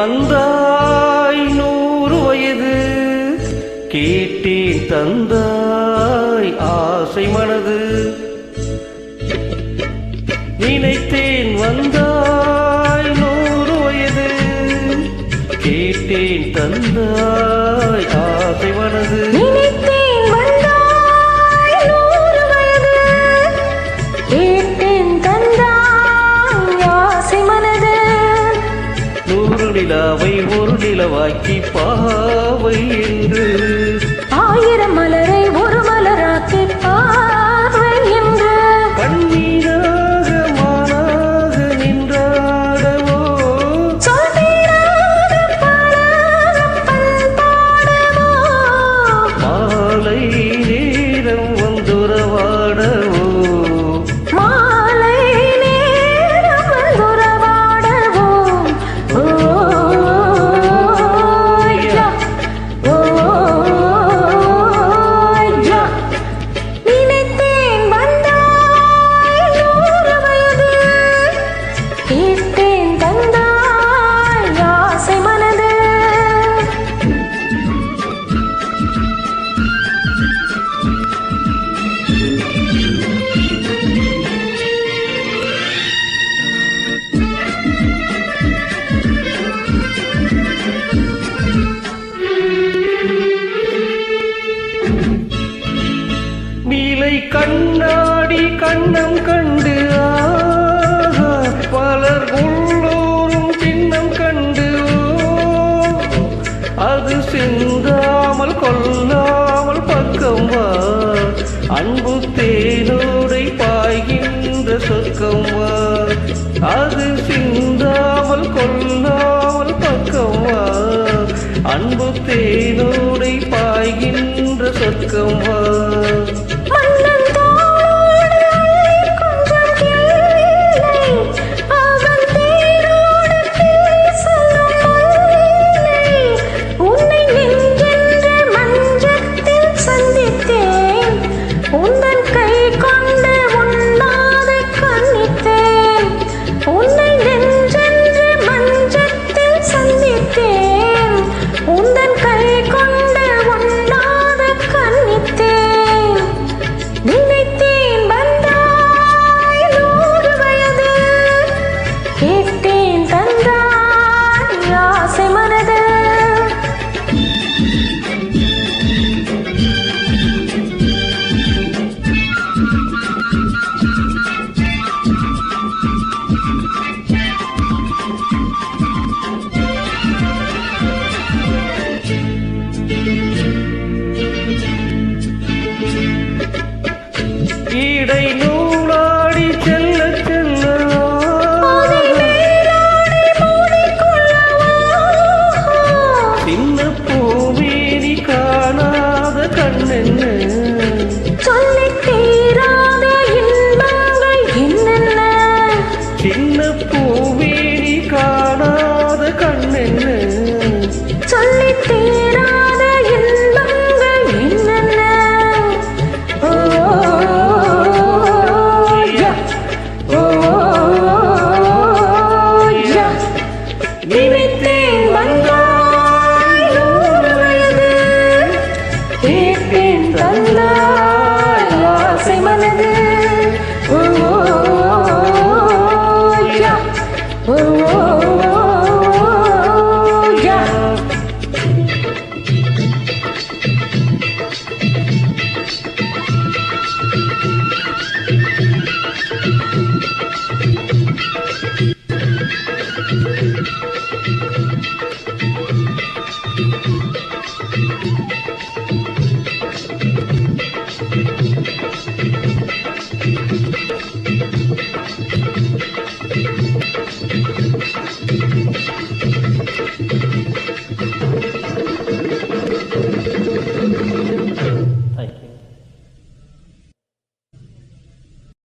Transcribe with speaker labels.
Speaker 1: வந்தாய் 100 வயது, கேட்டேன் தந்தாய் ஆசை மனது. நினைத்தேன் வந்தாய் 100 வயது, கேட்டேன் தந்தாய் ஆசை மனது.
Speaker 2: நினைத்தேன் வந்தாய் 100 வயது, கேட்டேன் தந்தாய் ஆசை மனது.
Speaker 1: 100 நிலாவை ஒரு நிலவாக்கி பாவை என்று,
Speaker 2: 1000 மலரை ஒரு மலராக்கி பார்வை என்று.
Speaker 1: கண்ணீராக மானாக நின்றாடவோ,
Speaker 2: சொல்வீராக பாடாக பண்பாடவோ,
Speaker 1: மாலை நேரம் வந்துறவாடவோ,
Speaker 2: மாலை நேரம் வந்துறவாடவோ. ஓய்யா, ஓய்யா. நினைத்தேன் வந்தாய் 100 வயது, கேட்டேன் தந்தாய் ஆசை மனது.
Speaker 1: நீலை கண்ணாடி கண்ணம் கண்டு, ஆஹா, பலர் உள்ளோரும் சின்னம் கண்டு. அது சிந்தாமல் கொல்லாமல் பக்கம் வா, அன்பு தேனோடை பாய்கின்ற சொர்க்கம் வா. அது சிந்தாமல் கொல்லாமல் பக்கம் வா, அன்பு தேனோடை பாய்கின்ற சொர்க்கம் வா.
Speaker 2: மன்னன் தோளோடு அள்ளி கொஞ்சம் கிள்ளை, அவன் தேரோடு பேசலும் மல்லை. உன்னை நெஞ்சென்ற மஞ்சத்தில் சந்தித்தேன், உந்தன் கை கொண்டு உண்ணாது கண்ணித்தேன். உன்னை நெஞ்சென்ற மஞ்சத்தில் சந்தித்தேன், உந்தன் கை கொண்டு உண்ணாது கண்ணித்தேன். நினைத்தேன் வந்தாய் 100 வயது, கேட்டேன் தந்தாய் ஆசை மனது.
Speaker 1: இடை நூலாடி செல்ல செல்ல,
Speaker 2: அதை மேலாடை மூடிக்கொள்ளவா,
Speaker 1: சின்ன பூமேனி காணாத கண்ணென்ன,
Speaker 2: சொல்லித் தீராத இன்பங்கள் என்னென்ன.
Speaker 1: சின்ன பூமேனி காணாத கண்ணென்ன,
Speaker 2: சொல்லித் தீராத இன்பங்கள் என்னென்ன. ஓய்யா, ஓய்யா. நினைத்தேன் வந்தாய் 100 வயது, கேட்டேன் தந்தாய் ஆசை மனது. ஓய்யா, ஓய்யா.